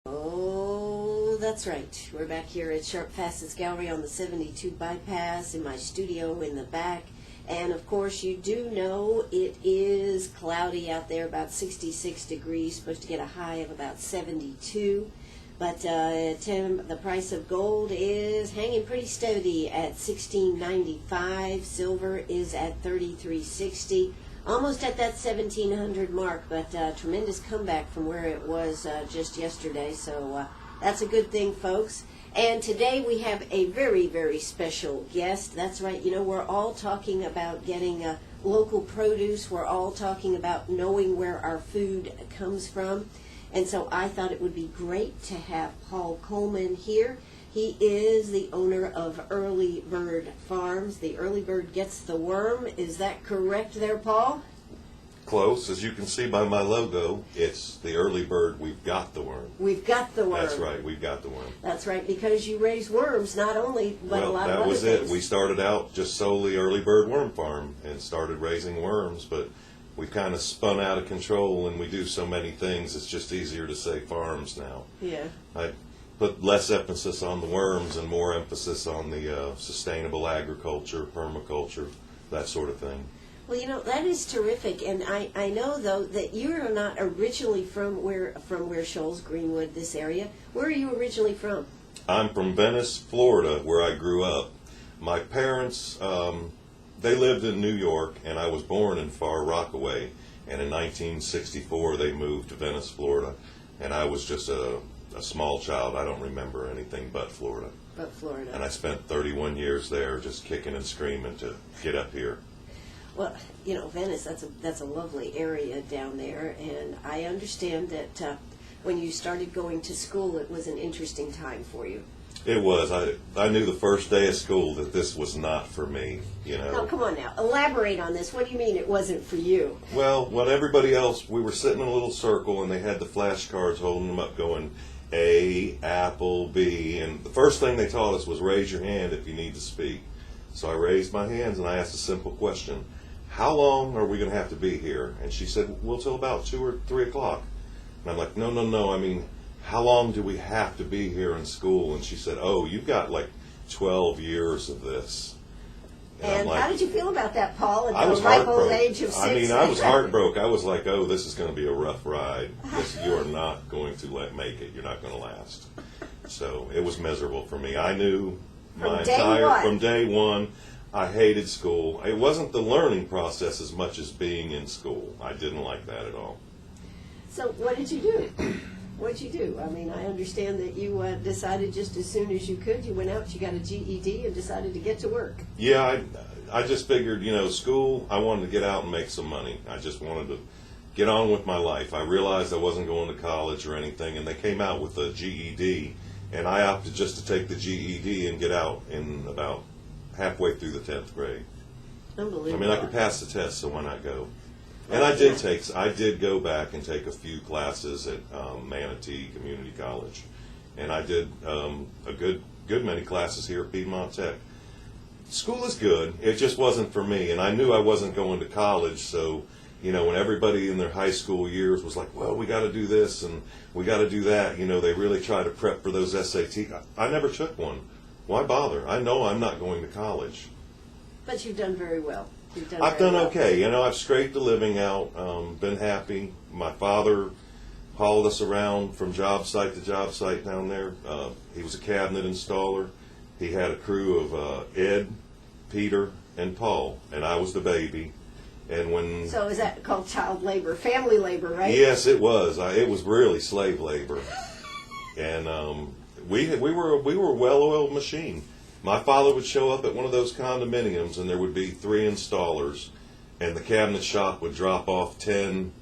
Oh, that's right. We're back here at Sharp Facets Gallery on the 72 bypass in my studio in the back. And of course, you do know it is cloudy out there, about 66 degrees, supposed to get a high of about 72. But Tim, the price of gold is hanging pretty steady at $16.95. Silver is at $33.60. Almost at that 1700 mark, but tremendous comeback from where it was just yesterday. So that's a good thing, folks. And today we have a very, very special guest. That's right. You know, we're all talking about getting local produce. We're all talking about knowing where our food comes from. And so I thought it would be great to have Paul Coleman here. He is the owner of Early Bird Farms. The early bird gets the worm. Is that correct there, Paul? Close. As you can see by my logo, it's the early bird, we've got the worm. We've got the worm. That's right, we've got the worm. That's right, because you raise worms, not only, but a lot of other things. Well, that was it. We started out just solely early bird worm farm and started raising worms, but we kind of spun out of control and we do so many things, it's just easier to say farms now. Yeah. I put less emphasis on the worms and more emphasis on the sustainable agriculture, permaculture, that sort of thing. Well, you know, that is terrific, and I know, though, that you're not originally from where Shoals, Greenwood, this area. Where are you originally from? I'm from Venice, Florida, where I grew up. My parents, they lived in New York, and I was born in Far Rockaway, and in 1964 they moved to Venice, Florida, and I was just a small child. I don't remember anything but Florida. But Florida. And I spent 31 years there just kicking and screaming to get up here. Well, you know, Venice, that's a lovely area down there, and I understand that when you started going to school, it was an interesting time for you. It was. I knew the first day of school that this was not for me, you know. Now, come on now. Elaborate on this. What do you mean it wasn't for you? Well, when everybody else, we were sitting in a little circle, and they had the flashcards holding them up going, A, apple, B, and the first thing they taught us was raise your hand if you need to speak. So I raised my hands, and I asked a simple question. How long are we going to have to be here? And she said, well, till about 2 or 3 o'clock. And I'm like, no, I mean, how long do we have to be here in school? And she said, oh, you've got like 12 years of this. And like, how did you feel about that, Paul, I at was the ripe old heartbroken. age of 6? I mean, I was heartbroken. I was like, oh, this is going to be a rough ride. You are not going to make it. You're not going to last. So it was miserable for me. I knew from day one, I hated school. It wasn't the learning process as much as being in school. I didn't like that at all. So what did you do? What did you do? I mean, I understand that you decided just as soon as you could, you went out, you got a GED, and decided to get to work. Yeah, I just figured, you know, school, I wanted to get out and make some money. I just wanted to get on with my life. I realized I wasn't going to college or anything, and they came out with a GED, and I opted just to take the GED and get out in about halfway through the 10th grade. Unbelievable. I mean, I could pass the test, so why not go? And I did go back and take a few classes at Manatee Community College, and I did a good many classes here at Piedmont Tech. School is good. It just wasn't for me, and I knew I wasn't going to college. So, you know, when everybody in their high school years was like, "Well, we got to do this and we got to do that," you know, they really try to prep for those SAT. I never took one. Why bother? I know I'm not going to college. But you've done very well. I've done okay. You know, I've scraped a living out, been happy. My father hauled us around from job site to job site down there. He was a cabinet installer. He had a crew of Ed, Peter, and Paul, and I was the baby. And So is that called child labor, family labor, right? Yes, it was. It was really slave labor. And we were a well-oiled machine. My father would show up at one of those condominiums, and there would be 3 installers, and the cabinet shop would drop off 10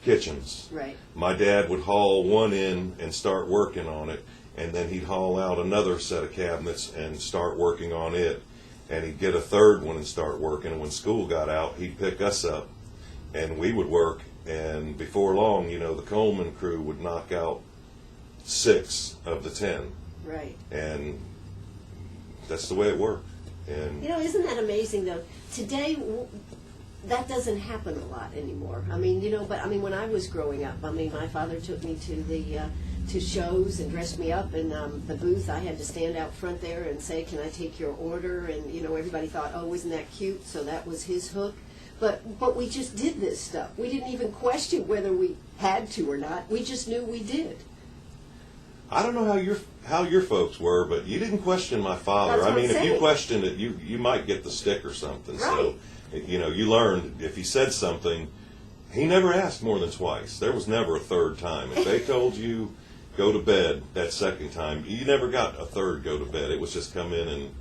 kitchens. Right. My dad would haul one in and start working on it, and then he'd haul out another set of cabinets and start working on it, and he'd get a third one and start working. And when school got out, he'd pick us up, and we would work, and before long, you know, the Coleman crew would knock out 6 of the 10. Right. And that's the way it worked. And you know, isn't that amazing though? Today, that doesn't happen a lot anymore. I mean, you know, but I mean, when I was growing up, I mean, my father took me to the to shows and dressed me up. And the booth, I had to stand out front there and say, "Can I take your order?" And everybody thought, "Oh, isn't that cute?" So that was his hook. But we just did this stuff. We didn't even question whether we had to or not. We just knew we did. I don't know how your folks were, but you didn't question my father. That's what I mean, I'm if you saying. questioned it, you might get the stick or something. Right. So, you learned if he said something, he never asked more than twice. There was never a third time. If they told you go to bed that second time, you never got a third go to bed. It was just come in and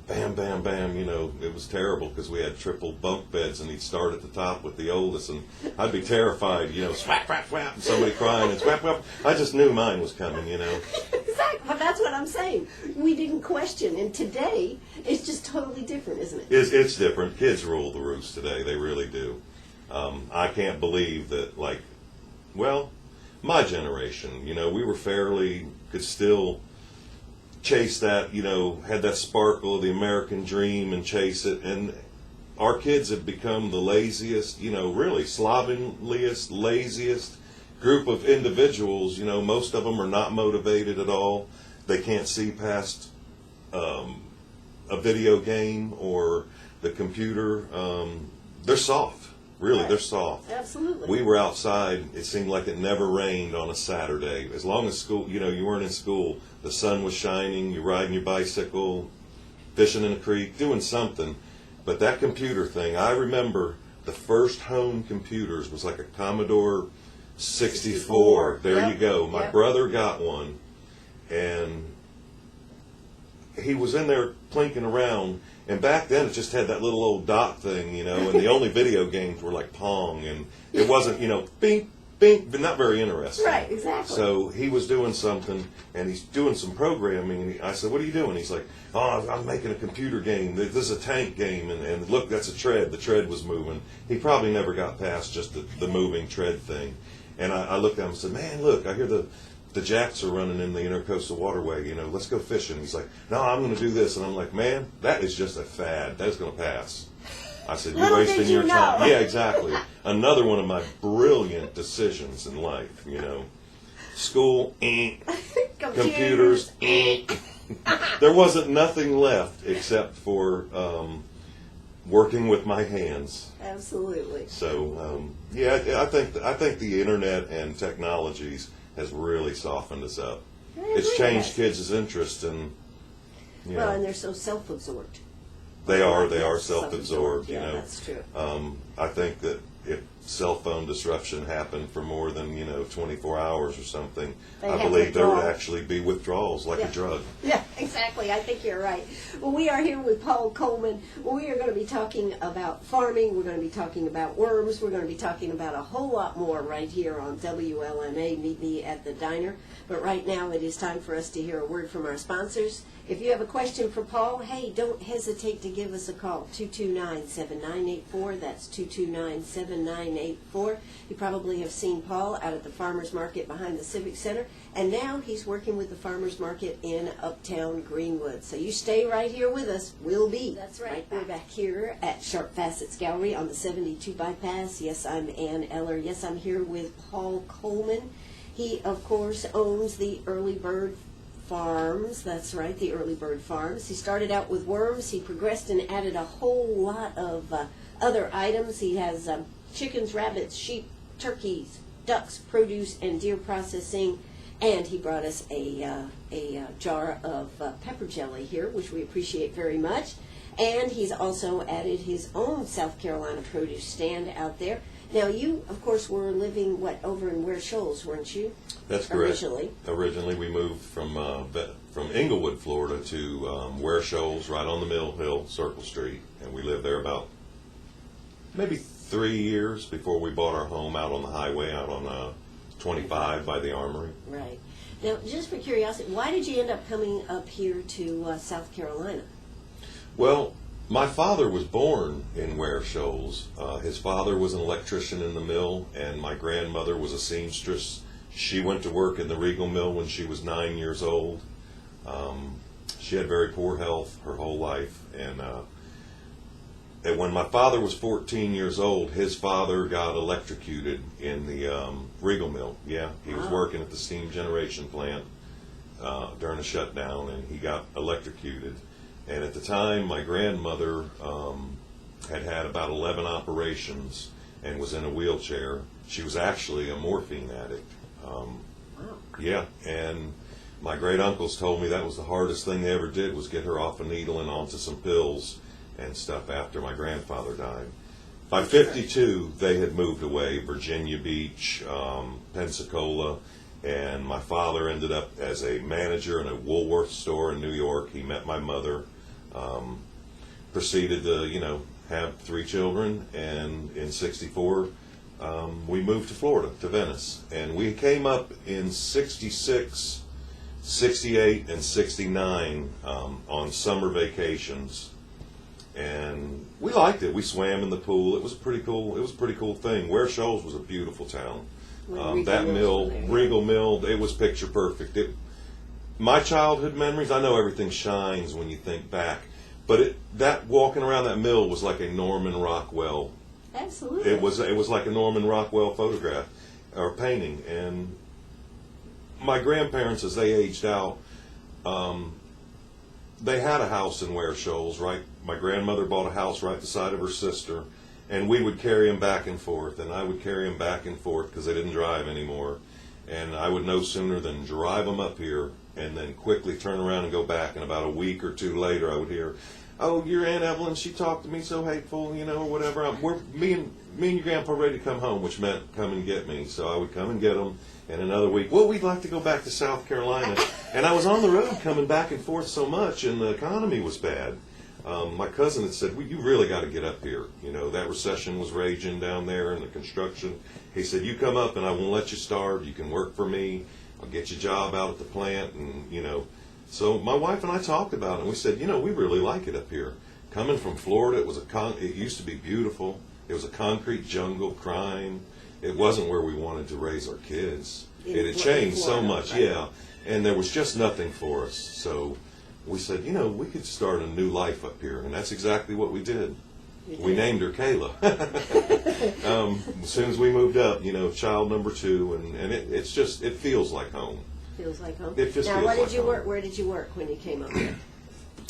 bam, bam, bam. It was terrible because we had triple bunk beds, and he'd start at the top with the oldest, and I'd be terrified. Swap, swap, swap, and somebody crying and swap, swap. I just knew mine was coming. Exactly. But that's what I'm saying. We didn't question. And today, it's just totally different, isn't it? It's different. Kids rule the roost today. They really do. I can't believe that, my generation, we were could still chase that, had that sparkle of the American dream and chase it. And our kids have become the laziest, really slovenliest, laziest group of individuals. Most of them are not motivated at all. They can't see past a video game or the computer. They're soft. Really, Right. they're soft. Absolutely. We were outside. It seemed like it never rained on a Saturday. As long as school, you weren't in school, the sun was shining, you're riding your bicycle, fishing in a creek, doing something. But that computer thing, I remember the first home computers was like a Commodore 64. There Yep. you go. My Yep. brother got one, and he was in there plinking around. And back then, it just had that little old dot thing, and the only video games were like Pong, and it wasn't, bing, bing, but not very interesting. Right, exactly. So he was doing something, and he's doing some programming, and I said, "What are you doing?" He's like, "Oh, I'm making a computer game. This is a tank game, and look, that's a tread. The tread was moving." He probably never got past just the moving tread thing. And I looked at him and said, "Man, look, I hear the jacks are running in the intercoastal waterway, let's go fishing." He's like, "No, I'm going to do this." And I'm like, "Man, that is just a fad. That's going to pass." I said, "You're Little wasting did you your time." know. Yeah, exactly. Another one of my brilliant decisions in life, School, computers, There wasn't nothing left except for working with my hands. Absolutely. So, I think the internet and technologies has really softened us up. It's changed kids' interest, and Well, and they're so self-absorbed. they are self-absorbed. Yeah, that's true. I think that if cell phone disruption happened for more than 24 hours or something, They I have believe there would withdrawal. actually be withdrawals like Yeah. a drug. Yeah, exactly. I think you're right. Well, we are here with Paul Coleman. We are going to be talking about farming. We're going to be talking about worms. We're going to be talking about a whole lot more right here on WLMA. Meet me at the diner. But right now it is time for us to hear a word from our sponsors. If you have a question for Paul, hey, don't hesitate to give us a call, 229-7984. That's 229-7984. You probably have seen Paul out at the Farmers Market behind the Civic Center, and now he's working with the Farmers Market in Uptown Greenwood. So you stay right here with us. We'll be. That's right. We're back here at Sharp Facets Gallery on the 72 bypass. Yes, I'm Ann Eller. Yes, I'm here with Paul Coleman. He, of course, owns the Early Bird Farms. That's right, the Early Bird Farms. He started out with worms. He progressed and added a whole lot of other items. He has chickens, rabbits, sheep, turkeys, ducks, produce, and deer processing. And he brought us a jar of pepper jelly here, which we appreciate very much. And he's also added his own South Carolina produce stand out there. Now, you, of course, were living, over in Ware Shoals, weren't you? That's correct. Originally. Originally, we moved from Inglewood, Florida, to Ware Shoals, right on the Mill Hill, Circle Street, and we lived there about maybe 3 years before we bought our home out on the highway, out on 25 by the Armory. Right. Now, just for curiosity, why did you end up coming up here to South Carolina? Well, my father was born in Ware Shoals. His father was an electrician in the mill, and my grandmother was a seamstress. She went to work in the Regal Mill when she was 9 years old. She had very poor health her whole life, and And when my father was 14 years old, his father got electrocuted in the Regal mill. Yeah, he was working at the steam generation plant during a shutdown, and he got electrocuted. And at the time, my grandmother had about 11 operations and was in a wheelchair. She was actually a morphine addict. Yeah, and my great uncles told me that was the hardest thing they ever did, was get her off a needle and onto some pills and stuff after my grandfather died. By 52, they had moved away, Virginia Beach, Pensacola, and my father ended up as a manager in a Woolworth store in New York. He met my mother, proceeded to, have 3 children, and in 64, we moved to Florida, to Venice. And we came up in 66, 68, and 69 on summer vacations. And we liked it. We swam in the pool. It was pretty cool. It was a pretty cool thing. Ware Shoals was a beautiful town. That mill, Regal Mill, it was picture perfect. My childhood memories, I know everything shines when you think back, but that walking around that mill was like a Norman Rockwell. Absolutely. It was like a Norman Rockwell photograph or painting. And my grandparents, as they aged out, they had a house in Ware Shoals, right? My grandmother bought a house right beside of her sister, and we would carry them back and forth, and I would carry them back and forth because they didn't drive anymore. And I would no sooner than drive them up here and then quickly turn around and go back, and about a week or 2 later I would hear, "Oh, your Aunt Evelyn, she talked to me so hateful, or whatever. Me and your grandpa ready to come home," which meant come and get me. So I would come and get them, and another week, "Well, we'd like to go back to South Carolina." And I was on the road coming back and forth so much, and the economy was bad. My cousin had said, "Well, you really got to get up here. That recession was raging down there and the construction." He said, "You come up and I won't let you starve. You can work for me. I'll get you a job out at the plant." And, so my wife and I talked about it, and we said, we really like it up here. Coming from Florida, it used to be beautiful. It was a concrete jungle, crime. It wasn't where we wanted to raise our kids. It had changed so much, yeah. And there was just nothing for us. So we said, we could start a new life up here. And that's exactly what we did. We named her Kayla. As soon as we moved up, child number 2, and it feels like home. Feels like home. It just now, feels where like did you home. work? Where did you work when you came up here?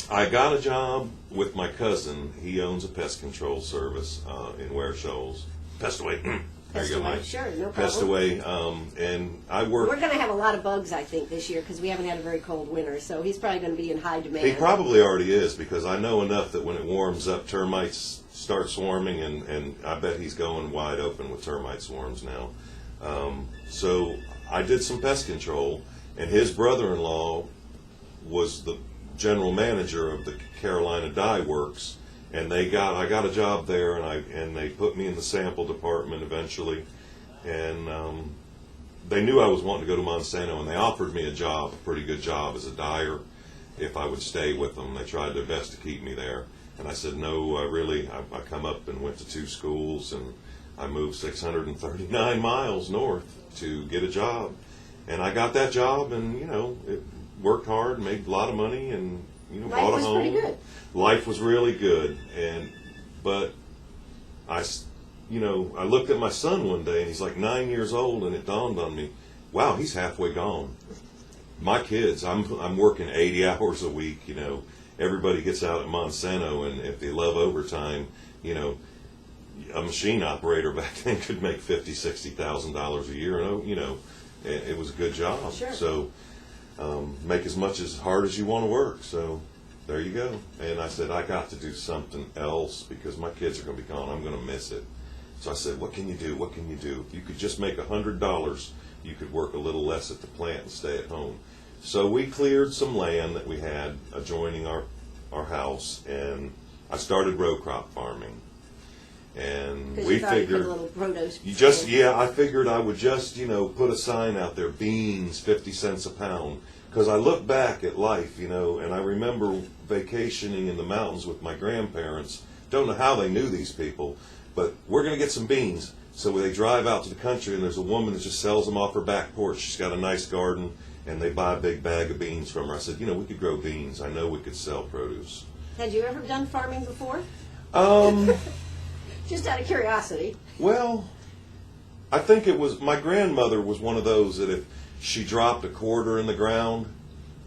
I got a job with my cousin. He owns a pest control service in Ware Shoals. Pest Away. There you go, Mike. Sure, no problem. Pest Away. And I work. We're going to have a lot of bugs, I think, this year because we haven't had a very cold winter. So he's probably going to be in high demand. He probably already is, because I know enough that when it warms up, termites start swarming, and I bet he's going wide open with termite swarms now. So I did some pest control, and his brother-in-law was the general manager of the Carolina Dye Works, and I got a job there, and they put me in the sample department eventually, and they knew I was wanting to go to Monsanto, and they offered me a pretty good job as a dyer, if I would stay with them. They tried their best to keep me there, and I said no. I come up and went to 2 schools, and I moved 639 miles north to get a job, and I got that job, and it worked hard, made a lot of money, and bought a home. Life was pretty good. Life was really good, but I looked at my son one day, and he's like 9 years old, and it dawned on me, wow, he's halfway gone. My kids, I'm working 80 hours a week. Everybody gets out at Monsanto, and if they love overtime, a machine operator back then could make $50,000-$60,000 a year, and it was a good job. Sure. So make as much as hard as you want to work. So there you go. And I said, I got to do something else because my kids are going to be gone. I'm going to miss it. So I said, what can you do? What can you do? If you could just make $100, you could work a little less at the plant and stay at home. So we cleared some land that we had adjoining our house, and I started row crop farming. And we figured, I figured I would just, put a sign out there, beans, 50 cents a pound. Because I look back at life, and I remember vacationing in the mountains with my grandparents. Don't know how they knew these people, but we're going to get some beans. So they drive out to the country, and there's a woman that just sells them off her back porch. She's got a nice garden, and they buy a big bag of beans from her. I said, we could grow beans. I know we could sell produce. Had you ever done farming before? Just out of curiosity. Well, I think it was, my grandmother was one of those that if she dropped a quarter in the ground,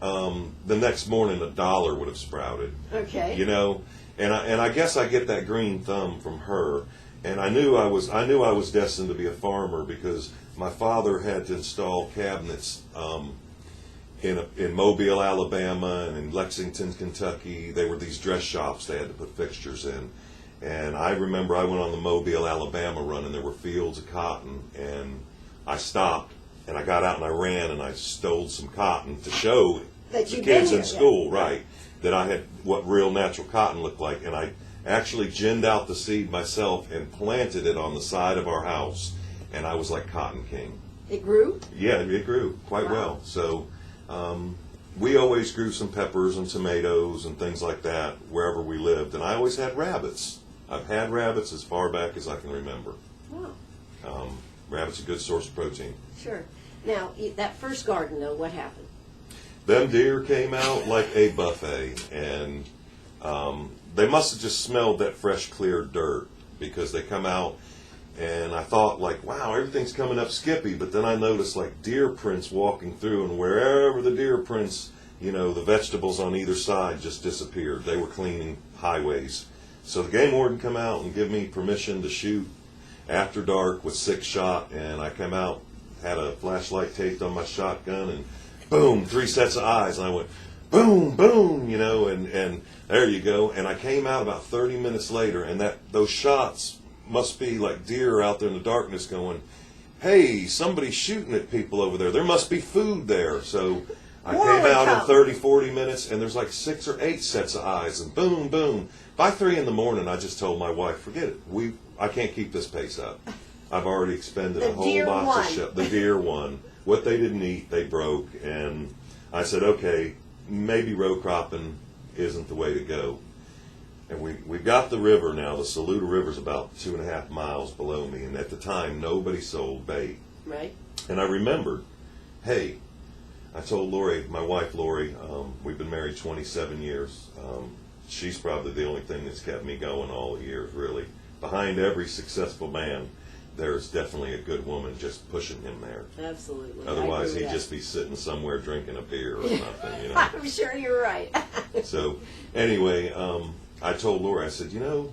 the next morning $1 would have sprouted. Okay. You know, and I guess I get that green thumb from her. And I knew I was destined to be a farmer because my father had to install cabinets in Mobile, Alabama, and in Lexington, Kentucky. They were these dress shops they had to put fixtures in. And I remember I went on the Mobile, Alabama run, and there were fields of cotton, and I stopped, and I got out and I ran, and I stole some cotton to show that the you'd kids been in here, school, yeah. right, that I had what real natural cotton looked like. And I actually ginned out the seed myself and planted it on the side of our house, and I was like Cotton King. It grew? Yeah, it grew quite Wow. well. So we always grew some peppers and tomatoes and things like that wherever we lived, and I always had rabbits. I've had rabbits as far back as I can remember. Wow. Rabbit's a good source of protein. Sure. Now, that first garden, though, what happened? Them deer came out like a buffet, and they must have just smelled that fresh, clear dirt because they come out, and I thought, like, wow, everything's coming up skippy, but then I noticed, like, deer prints walking through, and wherever the deer prints, you know, the vegetables on either side just disappeared. They were cleaning highways. So the game warden come out and give me permission to shoot after dark with 6-shot, and I come out, had a flashlight taped on my shotgun, and boom, 3 sets of eyes, and I went boom, boom, you know, and there you go. And I came out about 30 minutes later, and those shots must be like deer out there in the darkness going, hey, somebody's shooting at people over there. There must be food there. So I came out in 30, 40 minutes, and there's like 6 or 8 sets of eyes, and boom, boom. By 3 in the morning, I just told my wife, forget it. I can't keep this pace up. I've already expended a whole box of shit. The deer won. What they didn't eat, they broke. And I said, okay, maybe row cropping isn't the way to go. And we got the river now. The Saluda River's about 2.5 miles below me. And at the time, nobody sold bait. Right. And I remembered, hey, I told Lori, my wife Lori, we've been married 27 years. She's probably the only thing that's kept me going all the years, really. Behind every successful man, there's definitely a good woman just pushing him there. Absolutely. Otherwise, he'd just be sitting somewhere drinking a beer or something, you know. I'm sure you're right. So, anyway, I told Laura, I said, you know,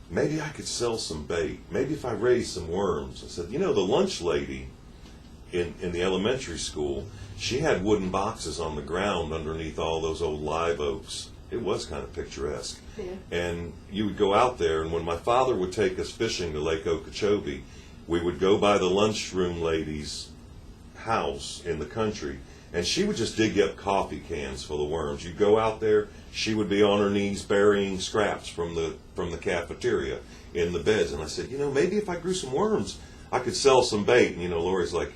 maybe I could sell some bait. Maybe if I raise some worms. I said, you know, the lunch lady in the elementary school, she had wooden boxes on the ground underneath all those old live oaks. It was kind of picturesque. Yeah. And you would go out there, and when my father would take us fishing to Lake Okeechobee, we would go by the lunchroom lady's house in the country, and she would just dig up coffee cans full of worms. You'd go out there, she would be on her knees burying scraps from the cafeteria in the beds. And I said, you know, maybe if I grew some worms, I could sell some bait. And, you know, Lori's like,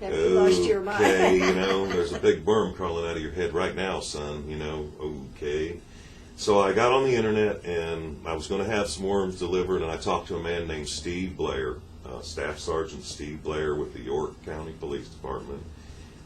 Have you lost your mind? okay, you know, there's a big worm crawling out of your head right now, son, you know, okay. So I got on the internet, and I was going to have some worms delivered, and I talked to a man named Steve Blair, Staff Sergeant Steve Blair with the York County Police Department,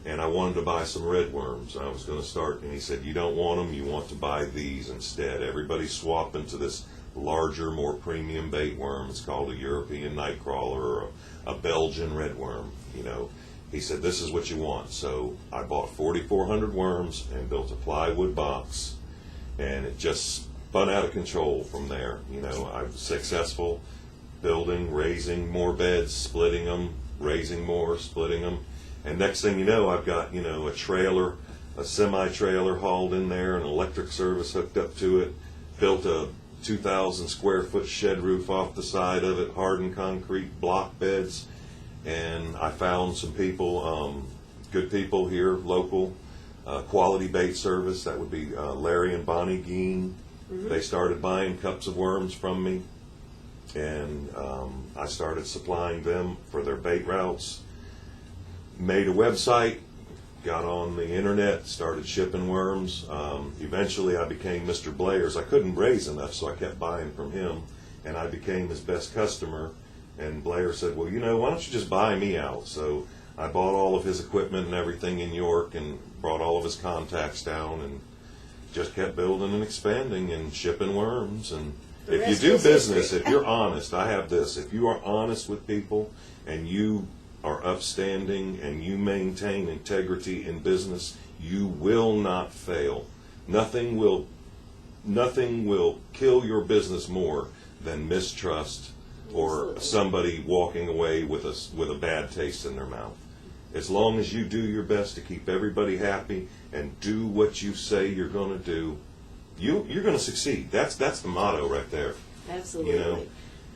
and I wanted to buy some red worms. I was going to start, and he said, you don't want them, you want to buy these instead. Everybody's swapping to this larger, more premium bait worm. It's called a European nightcrawler or a Belgian red worm, you know. He said, this is what you want. So I bought 4,400 worms and built a plywood box, and it just spun out of control from there. You know, I was successful building, raising more beds, splitting them, raising more, splitting them. And next thing you know, I've got, you know, a trailer, a semi-trailer hauled in there, an electric service hooked up to it, built a 2,000 square foot shed roof off the side of it, hardened concrete block beds. And I found some people, good people here, local, Quality Bait Service. That would be Larry and Bonnie Geen. Mm-hmm. They started buying cups of worms from me, and I started supplying them for their bait routes. Made a website, got on the internet, started shipping worms. Eventually I became Mr. Blair's. I couldn't raise enough, so I kept buying from him, and I became his best customer. And Blair said, well, you know, why don't you just buy me out? So I bought all of his equipment and everything in York and brought all of his contacts down and just kept building and expanding and shipping worms. And The If you rest do is business, history. if you're honest, I have this. If you are honest with people and you are upstanding and you maintain integrity in business, you will not fail. Nothing will kill your business more than mistrust or Absolutely. somebody walking away with a bad taste in their mouth. As long as you do your best to keep everybody happy and do what you say you're going to do, you're going to succeed. That's the motto right there. Absolutely. You know?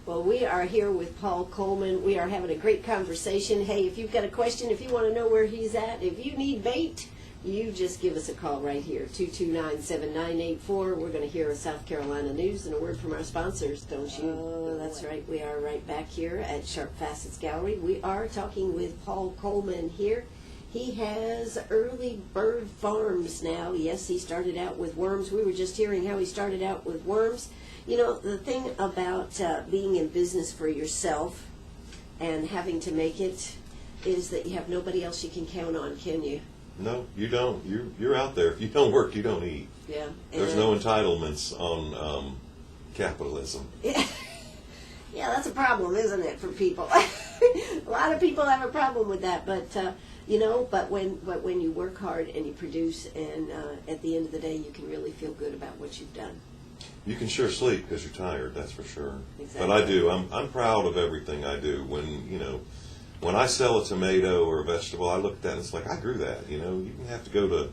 Well, we are here with Paul Coleman. We are having a great conversation. Hey, if you've got a question, if you want to know where he's at, if you need bait, you just give us a call right here, 229-7984. We're going to hear South Carolina news and a word from our sponsors, don't you? Oh, that's right. We are right back here at Sharp Facets Gallery. We are talking with Paul Coleman here. He has Early Bird Farms now. Yes, he started out with worms. We were just hearing how he started out with worms. You know, the thing about being in business for yourself and having to make it is that you have nobody else you can count on, can you? No, you don't. You're out there. If you don't work, you don't eat. Yeah. There's no entitlements on capitalism. Yeah, that's a problem, isn't it, for people? A lot of people have a problem with that, but but when you work hard and you produce, and at the end of the day, you can really feel good about what you've done. You can sure sleep because you're tired. That's for sure. Exactly. But I do. I'm proud of everything I do. When I sell a tomato or a vegetable, I look at that and it's like, I grew that. You can have to go to,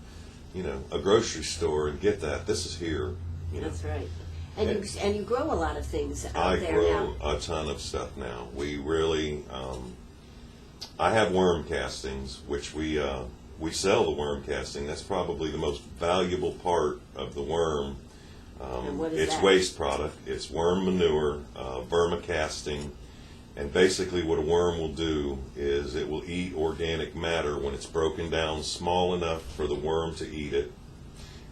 a grocery store and get that. This is here. That's right. And you grow a lot of things out there now. I grow a ton of stuff now. We really, I have worm castings, which we sell the worm casting. That's probably the most valuable part of the worm. And what is It's that? waste product. It's worm manure, vermicasting. And basically what a worm will do is it will eat organic matter when it's broken down small enough for the worm to eat it.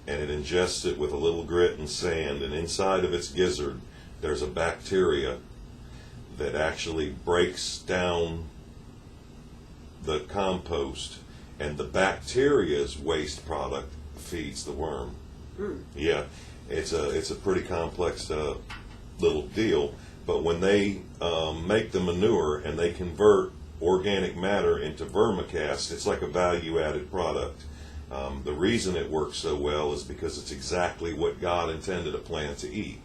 And it ingests it with a little grit and sand. And inside of its gizzard, there's a bacteria that actually breaks down the compost. And the bacteria's waste product feeds the worm. Yeah, it's a pretty complex little deal. But when they make the manure and they convert organic matter into vermicast, it's like a value-added product. The reason it works so well is because it's exactly what God intended a plant to eat.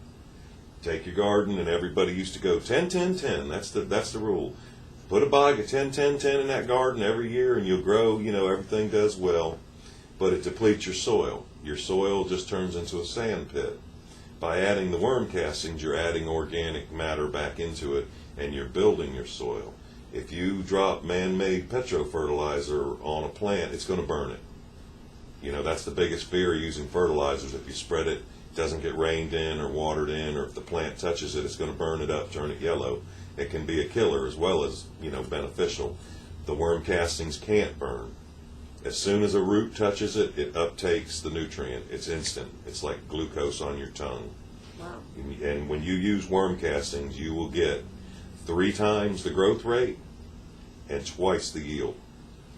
Take your garden, and everybody used to go 10-10-10. That's the rule. Put a bag of 10-10-10 in that garden every year, and you'll grow. Everything does well, but it depletes your soil. Your soil just turns into a sand pit. By adding the worm castings, you're adding organic matter back into it, and you're building your soil. If you drop man-made petrofertilizer on a plant, it's going to burn it. That's the biggest fear using fertilizers. If you spread it, it doesn't get rained in or watered in, or if the plant touches it, it's going to burn it up, turn it yellow. It can be a killer as well as, beneficial. The worm castings can't burn. As soon as a root touches it, it uptakes the nutrient. It's instant. It's like glucose on your tongue. Wow. And when you use worm castings, you will get 3 times the growth rate and twice the yield.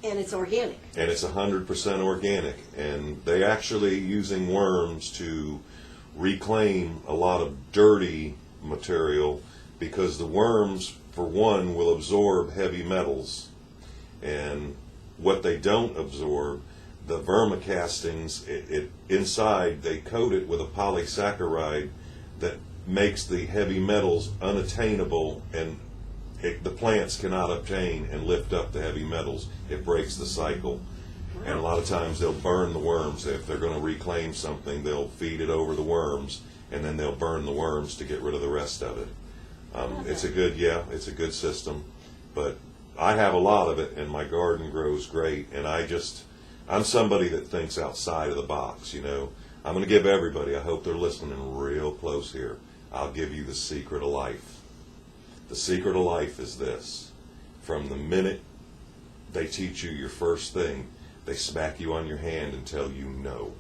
And it's organic. And it's 100% organic. And they actually using worms to reclaim a lot of dirty material, because the worms, for one, will absorb heavy metals. And what they don't absorb, the vermicastings, inside they coat it with a polysaccharide that makes the heavy metals unattainable, and the plants cannot obtain and lift up the heavy metals. It breaks the cycle. And a lot of times they'll burn the worms. If they're going to reclaim something, they'll feed it over the worms, and then they'll burn the worms to get rid of the rest of it. It's a good system. But I have a lot of it, and my garden grows great. And I'm somebody that thinks outside of the box. I'm going to give everybody, I hope they're listening real close here, I'll give you the secret of life. The secret of life is this: from the minute they teach you your first thing, they smack you on your hand and tell you no.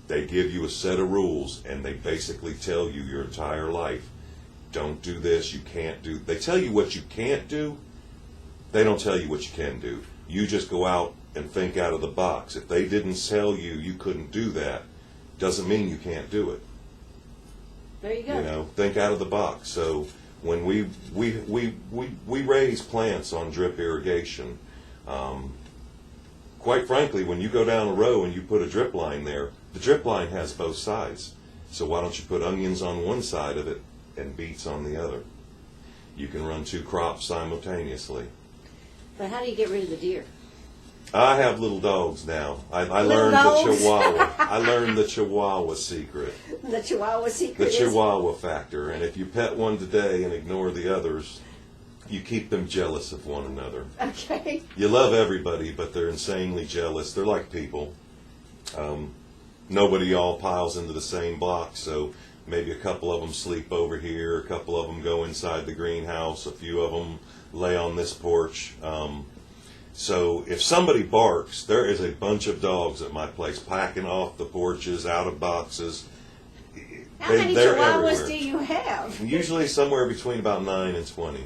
They give you a set of rules, and they basically tell you your entire life, don't do this, you can't do. They tell you what you can't do. They don't tell you what you can do. You just go out and think out of the box. If they didn't tell you you couldn't do that, doesn't mean you can't do it. There you go. You know, think out of the box. So when we raise plants on drip irrigation, quite frankly, when you go down a row and you put a drip line there, the drip line has both sides. So why don't you put onions on one side of it and beets on the other? You can run 2 crops simultaneously. But how do you get rid of the deer? I have little dogs now. I Little learned dogs? the Chihuahua. I learned the Chihuahua secret. The Chihuahua secret The is... Chihuahua factor. And if you pet one today and ignore the others, you keep them jealous of one another. Okay. You love everybody, but they're insanely jealous. They're like people. Nobody all piles into the same block, so maybe a couple of them sleep over here, a couple of them go inside the greenhouse, a few of them lay on this porch. So if somebody barks, there is a bunch of dogs at my place packing off the porches, out of boxes. How many They're Chihuahuas everywhere. do you have? Usually somewhere between about 9 and 20.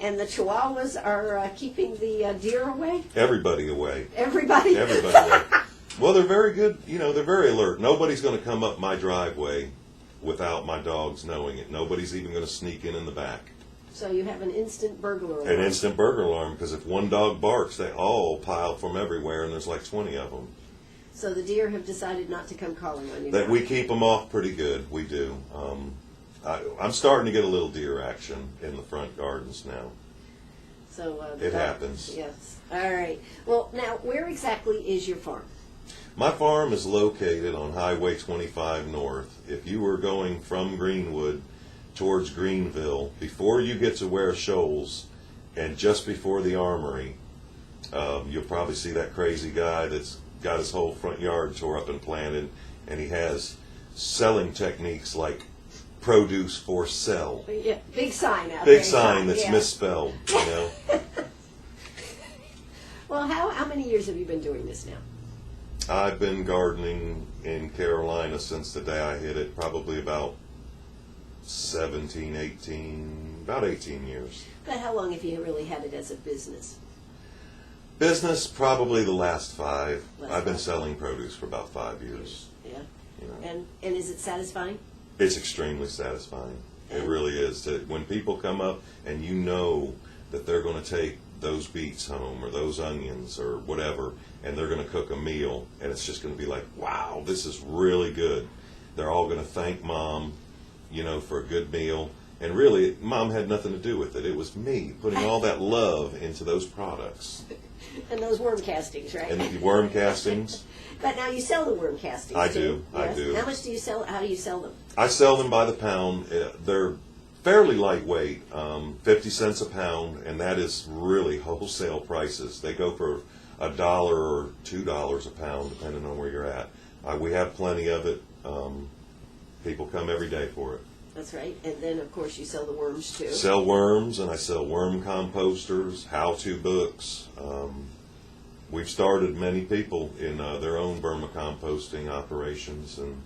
And the Chihuahuas are keeping the deer away? Everybody away. Everybody? Everybody away. Well, they're very good. You know, they're very alert. Nobody's going to come up my driveway without my dogs knowing it. Nobody's even going to sneak in the back. So you have an instant burglar alarm. An instant burglar alarm, because if one dog barks, they all pile from everywhere, and there's like 20 of them. So the deer have decided not to come calling on you. That now. we keep them off pretty good. We do. I'm starting to get a little deer action in the front gardens now. So It happens. Yes. All right. Well, now, where exactly is your farm? My farm is located on Highway 25 North. If you were going from Greenwood towards Greenville, before you get to Ware Shoals, and just before the Armory, you'll probably see that crazy guy that's got his whole front yard tore up and planted, and he has selling techniques like produce for sale. Yeah, big sign out there. Big sign that's yeah. misspelled, you know. Well, how many years have you been doing this now? I've been gardening in Carolina since the day I hit it, probably about 17, 18, about 18 years. But how long have you really had it as a business? Business, probably the last 5. Last I've been 5. selling produce for about 5 years. Yeah. You know. And is it satisfying? It's extremely satisfying. It really is. When people come up and you know that they're going to take those beets home or those onions or whatever, and they're going to cook a meal, and it's just going to be like, wow, this is really good. They're all going to thank Mom, you know, for a good meal. And really, Mom had nothing to do with it. It was me putting all that love into those products. And those worm castings, right? And the worm castings, But now you sell the worm castings. I too. do, I Yes. do. How much do you sell? How do you sell them? I sell them by the pound. They're fairly lightweight, 50 cents a pound, and that is really wholesale prices. They go for $1 or $2 a pound, depending on where you're at. We have plenty of it. People come every day for it. That's right. And then, of course, you sell the worms too. Sell worms, and I sell worm composters, how-to books. We've started many people in their own vermicomposting operations, and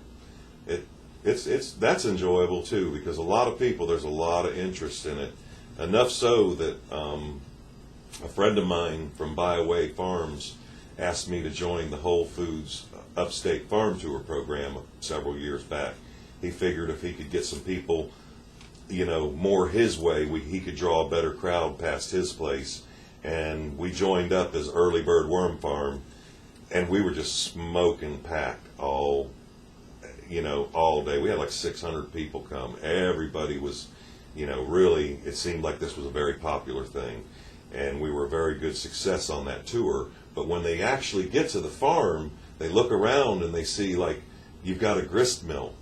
that's enjoyable too, because a lot of people, there's a lot of interest in it. Enough so that a friend of mine from Bioway Farms asked me to join the Whole Foods Upstate Farm Tour program several years back. He figured if he could get some people, you know, more his way, he could draw a better crowd past his place. And we joined up as Early Bird Worm Farm, and we were just smoking packed all day. We had like 600 people come. Everybody was, really, it seemed like this was a very popular thing. And we were a very good success on that tour. But when they actually get to the farm, they look around and they see, like, you've got a grist mill,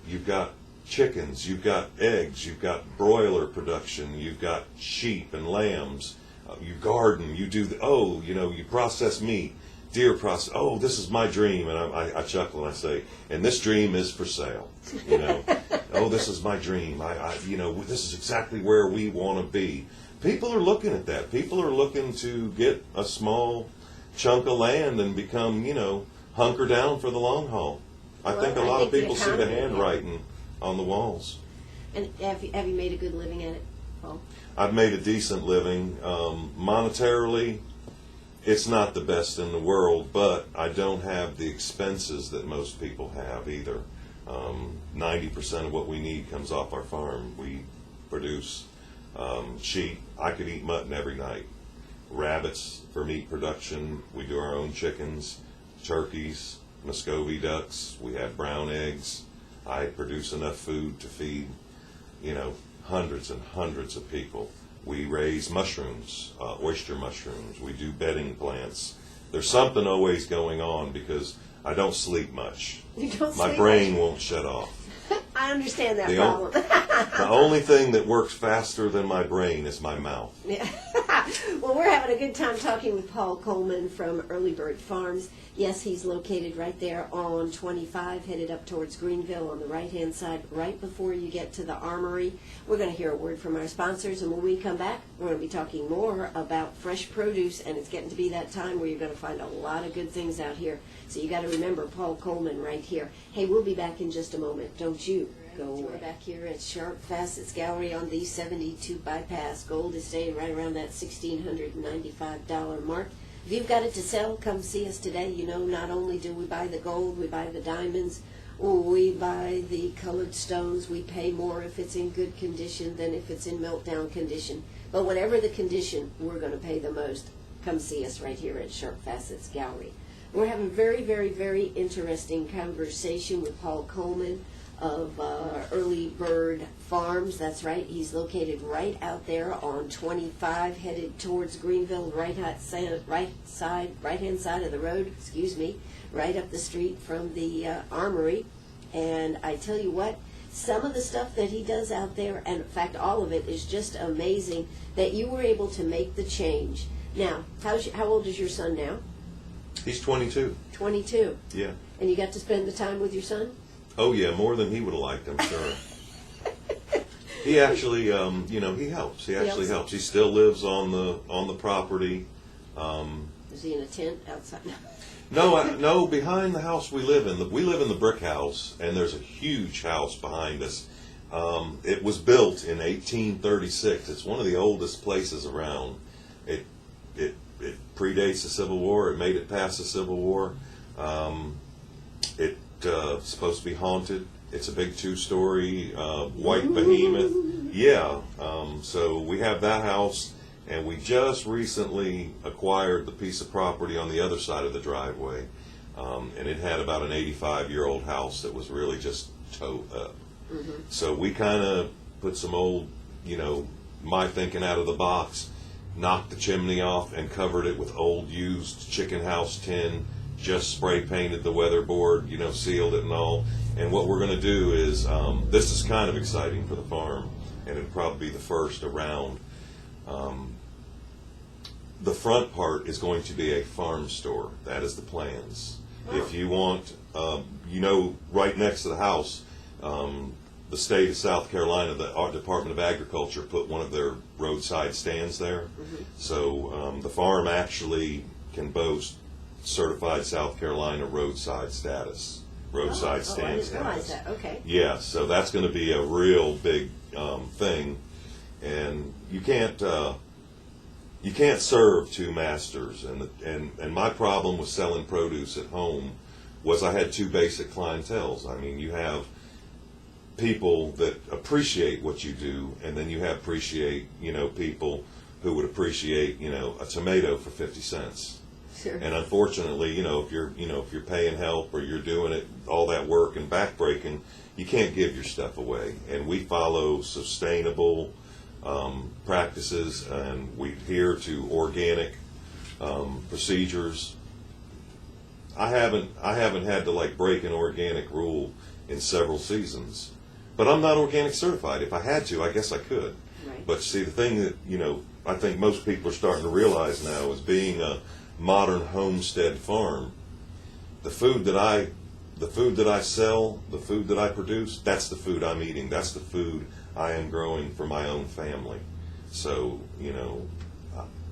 you've got chickens, you've got eggs, you've got broiler production, you've got sheep and lambs, you garden, you do you process meat, deer process. Oh, this is my dream. And I chuckle and I say, and this dream is for sale. Oh, this is my dream. This is exactly where we want to be. People are looking at that. People are looking to get a small chunk of land and become, hunker down for the long haul. I think a lot of people see the handwriting on the walls. And have you made a good living at it, Paul? I've made a decent living. Monetarily, it's not the best in the world, but I don't have the expenses that most people have either. 90% of what we need comes off our farm. We produce sheep. I could eat mutton every night. Rabbits for meat production. We do our own chickens, turkeys, Muscovy ducks. We have brown eggs. I produce enough food to feed, hundreds and hundreds of people. We raise mushrooms, oyster mushrooms. We do bedding plants. There's something always going on because I don't sleep much. You don't My sleep brain much? won't shut off. I understand that The problem. The only thing that works faster than my brain is my mouth. Yeah. Well, we're having a good time talking with Paul Coleman from Early Bird Farms. Yes, he's located right there on 25, headed up towards Greenville on the right-hand side, right before you get to the Armory. We're going to hear a word from our sponsors, and when we come back, we're going to be talking more about fresh produce, and it's getting to be that time where you're going to find a lot of good things out here. So you got to remember Paul Coleman right here. Hey, we'll be back in just a moment. Don't you go away. We're back here at Sharp Facets Gallery on the 72 bypass. Gold is staying right around that $1,695 mark. If you've got it to sell, come see us today. Not only do we buy the gold, we buy the diamonds, we buy the colored stones. We pay more if it's in good condition than if it's in meltdown condition. But whatever the condition, we're going to pay the most. Come see us right here at Sharp Facets Gallery. We're having a very, very, very interesting conversation with Paul Coleman of Early Bird Farms. That's right. He's located right out there on 25, headed towards Greenville, right-hand side of the road, right up the street from the Armory. And I tell you what, some of the stuff that he does out there, and in fact all of it, is just amazing that you were able to make the change. Now, how old is your son now? He's 22. 22. Yeah. And you got to spend the time with your son? Oh yeah, more than he would have liked, I'm sure. He actually, he helps. He actually helps. He still lives on the property. Is he in a tent outside? No, behind the house we live in. We live in the brick house, and there's a huge house behind us. It was built in 1836. It's one of the oldest places around. It predates the Civil War. It made it past the Civil War. It's supposed to be haunted. It's a big 2-story white behemoth. Yeah. So we have that house, and we just recently acquired the piece of property on the other side of the driveway. And it had about an 85-year-old house that was really just towed up. Mm-hmm. So we kind of put some old, my thinking out of the box, knocked the chimney off and covered it with old used chicken house tin, just spray painted the weatherboard, sealed it and all. And what we're going to do is, this is kind of exciting for the farm, and it'll probably be the first around. The front part is going to be a farm store. That is the plans. Oh. If you want, right next to the house, the state of South Carolina, our Department of Agriculture put one of their roadside stands there. Mm-hmm. So the farm actually can boast certified South Carolina roadside status, roadside stand status. I didn't realize that. Okay. Yeah, so that's going to be a real big thing, and you can't serve two masters. And my problem with selling produce at home was I had two basic clienteles. I mean, you have people that appreciate what you do, and then you have people who would appreciate a tomato for 50 cents. Sure. And unfortunately, if you're paying help or you're doing it all that work and backbreaking, you can't give your stuff away. And we follow sustainable practices, and we adhere to organic procedures. I haven't had to break an organic rule in several seasons, but I'm not organic certified. If I had to, I guess I could. Right. But see, the thing that I think most people are starting to realize now is being a modern homestead farm, the food that I sell, the food that I produce, that's the food I'm eating. That's the food I am growing for my own family. So,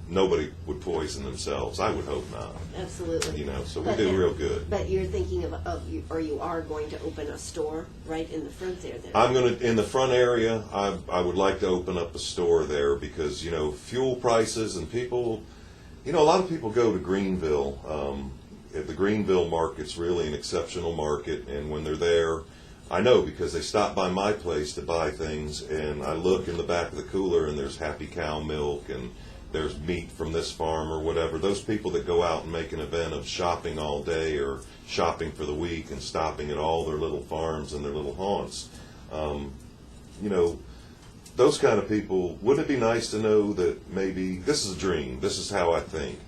nobody would poison themselves. I would hope not. Absolutely. So we do real good. But you're thinking or you are going to open a store right in the front there. I'm going to, in the front area, I would like to open up a store there because, fuel prices and people, a lot of people go to Greenville. The Greenville market's really an exceptional market, and when they're there, I know because they stop by my place to buy things, and I look in the back of the cooler, and there's Happy Cow milk, and there's meat from this farm or whatever. Those people that go out and make an event of shopping all day or shopping for the week and stopping at all their little farms and their little haunts, you know, those kind of people, wouldn't it be nice to know that maybe, this is a dream, this is how I think,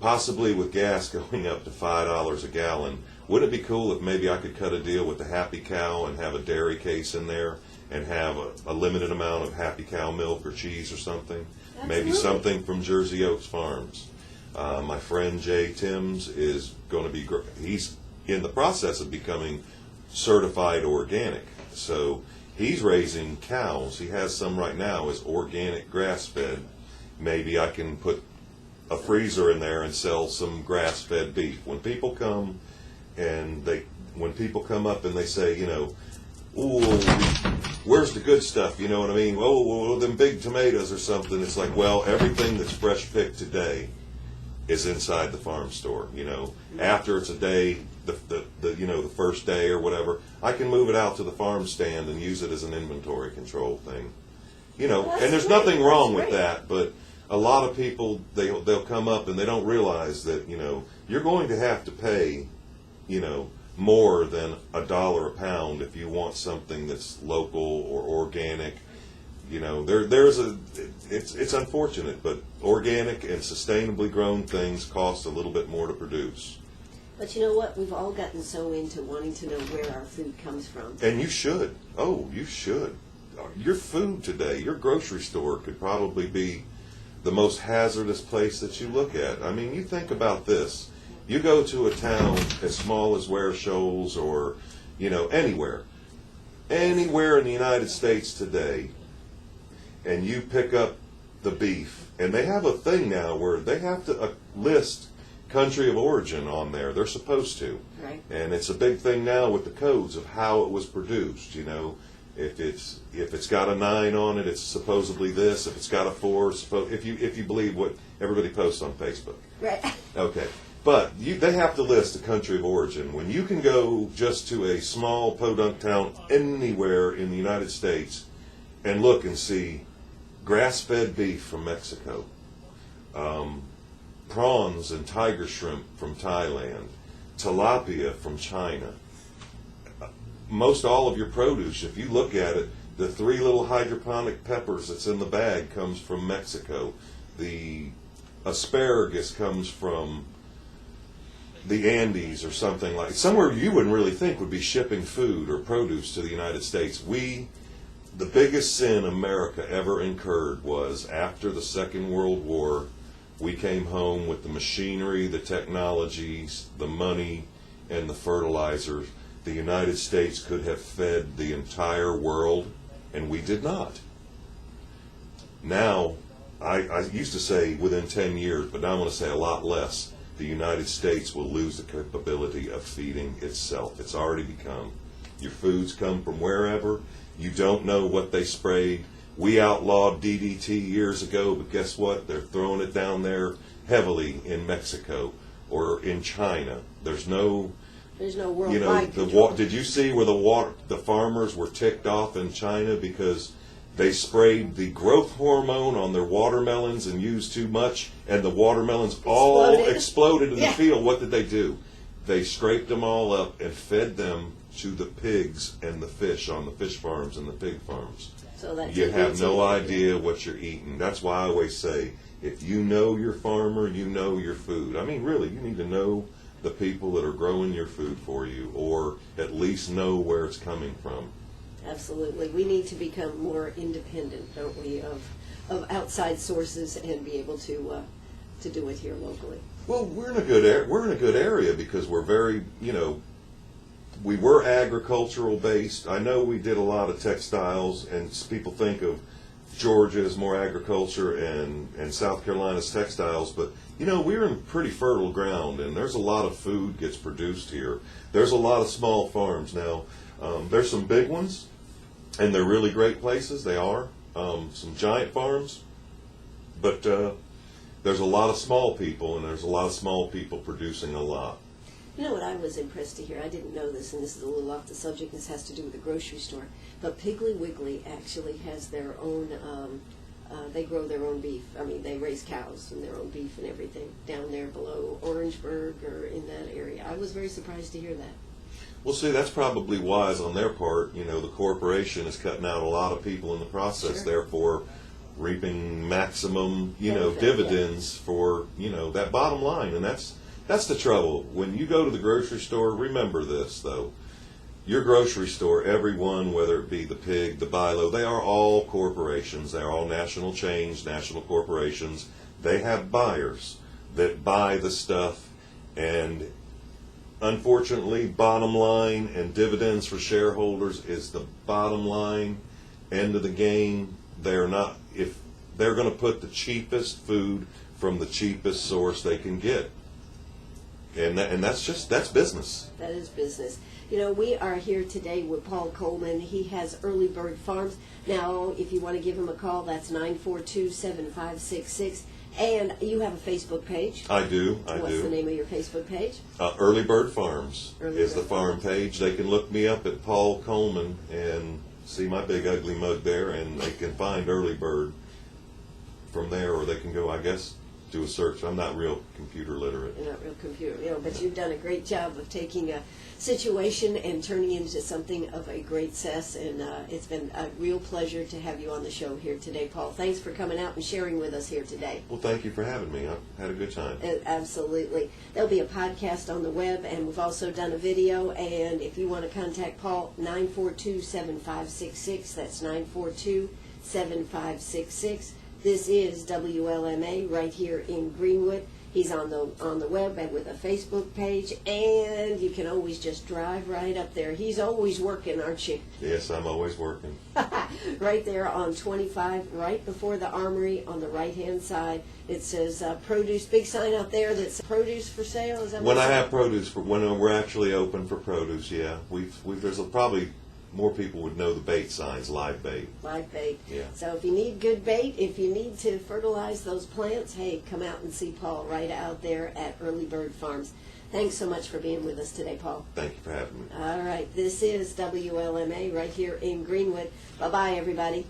possibly with gas going up to $5 a gallon, wouldn't it be cool if maybe I could cut a deal with the Happy Cow and have a dairy case in there and have a limited amount of Happy Cow milk or cheese or something? Absolutely. Maybe something from Jersey Oaks Farms. My friend Jay Timms is going to be, he's in the process of becoming certified organic. So he's raising cows. He has some right now as organic grass-fed. Maybe I can put a freezer in there and sell some grass-fed beef. When people come up and they say, you know, ooh, where's the good stuff? You know what I mean? Oh, well, them big tomatoes or something. It's like, well, everything that's fresh picked today is inside the farm store. You know, after it's a day, the first day or whatever, I can move it out to the farm stand and use it as an inventory control thing. You know, Well, and there's great. nothing wrong That's with great. that, but a lot of people, they'll come up and they don't realize that, you know, you're going to have to pay, you know, more than $1 a pound if you want something that's local or organic. You know, it's unfortunate, but organic and sustainably grown things cost a little bit more to produce. But you know what? We've all gotten so into wanting to know where our food comes from. And you should. Oh, you should. Your food today, your grocery store could probably be the most hazardous place that you look at. I mean, you think about this. You go to a town as small as Ware Shoals or, you know, anywhere in the United States today, and you pick up the beef, and they have a thing now where they have to list country of origin on there. They're supposed to. Right. And it's a big thing now with the codes of how it was produced, you know. If it's got a 9 on it, it's supposedly this. If it's got a 4, if you believe what everybody posts on Facebook. Right. Okay. But they have to list the country of origin. When you can go just to a small podunk town anywhere in the United States and look and see grass-fed beef from Mexico, prawns and tiger shrimp from Thailand, tilapia from China. Most all of your produce, if you look at it, the 3 little hydroponic peppers that's in the bag comes from Mexico. The asparagus comes from the Andes or something like somewhere you wouldn't really think would be shipping food or produce to the United States. The biggest sin America ever incurred was after the Second World War, we came home with the machinery, the technologies, the money, and the fertilizers. The United States could have fed the entire world, and we did not. Now, I used to say within 10 years, but now I'm going to say a lot less. The United States will lose the capability of feeding itself. It's already become. Your foods come from wherever. You don't know what they sprayed. We outlawed DDT years ago, but guess what? They're throwing it down there heavily in Mexico or in China. There's no worldwide control. Did you see where the farmers were ticked off in China because they sprayed the growth hormone on their watermelons and used too much, and the watermelons all exploded in the field? What did they do? They scraped them all up and fed them to the pigs and the fish on the fish farms and the pig farms. So that's You have no idea what you're eating. That's why I always say, if you know your farmer, you know your food. I mean, really, you need to know the people that are growing your food for you, or at least know where it's coming from. Absolutely. We need to become more independent, don't we, of outside sources and be able to do it here locally. Well, we're in a good area because we're very, you know, we were agricultural based. I know we did a lot of textiles, and people think of Georgia as more agriculture and South Carolina's textiles, but you know, we're in pretty fertile ground, and there's a lot of food gets produced here. There's a lot of small farms now. There's some big ones, and they're really great places. They are some giant farms, but there's a lot of small people, and there's a lot of small people producing a lot. You know what I was impressed to hear? I didn't know this, and this is a little off the subject. This has to do with the grocery store. But Piggly Wiggly actually has their own, they grow their own beef. I mean, they raise cows and their own beef and everything down there below Orangeburg or in that area. I was very surprised to hear that. Well, see, that's probably wise on their part. You know, the corporation is cutting out a lot of people in the process, Sure. therefore reaping maximum, Benefit, dividends for, that bottom line. And that's the trouble. When you go to the grocery store, remember this, though. Your grocery store, everyone, whether it be the Pig, the Bilo, they are all corporations. They're all national chains, national corporations. They have buyers that buy the stuff, and unfortunately, bottom line and dividends for shareholders is the bottom line end of the game. They're not, if they're going to put the cheapest food from the cheapest source they can get. And that's business. That is business. You know, we are here today with Paul Coleman. He has Early Bird Farms. Now, if you want to give him a call, that's 942-7566. And you have a Facebook page. I do. What's the name of your Facebook page? Early Bird Farms is the Bird farm Farms. page. They can look me up at Paul Coleman and see my big ugly mug there, and they can find Early Bird from there, or they can go, I guess, do a search. I'm not real computer literate. You're not real computer, but you've done a great job of taking a situation and turning it into something of a great success, and it's been a real pleasure to have you on the show here today, Paul. Thanks for coming out and sharing with us here today. Well, thank you for having me. I've had a good time. Absolutely. There'll be a podcast on the web, and we've also done a video, and if you want to contact Paul, 942-7566. That's 942-7566. This is WLMA right here in Greenwood. He's on the web and with a Facebook page, and you can always just drive right up there. He's always working, aren't you? Yes, I'm always working. Right there on 25, right before the Armory on the right-hand side. It says produce, big sign out there that's produce for sale. Is that When what I it have produce, when we're actually open for produce, yeah, there's probably more people would know the bait signs, live bait. Live bait. Yeah. So if you need good bait, if you need to fertilize those plants, hey, come out and see Paul right out there at Early Bird Farms. Thanks so much for being with us today, Paul. Thank you for having me. All right, this is WLMA right here in Greenwood. Bye-bye, everybody.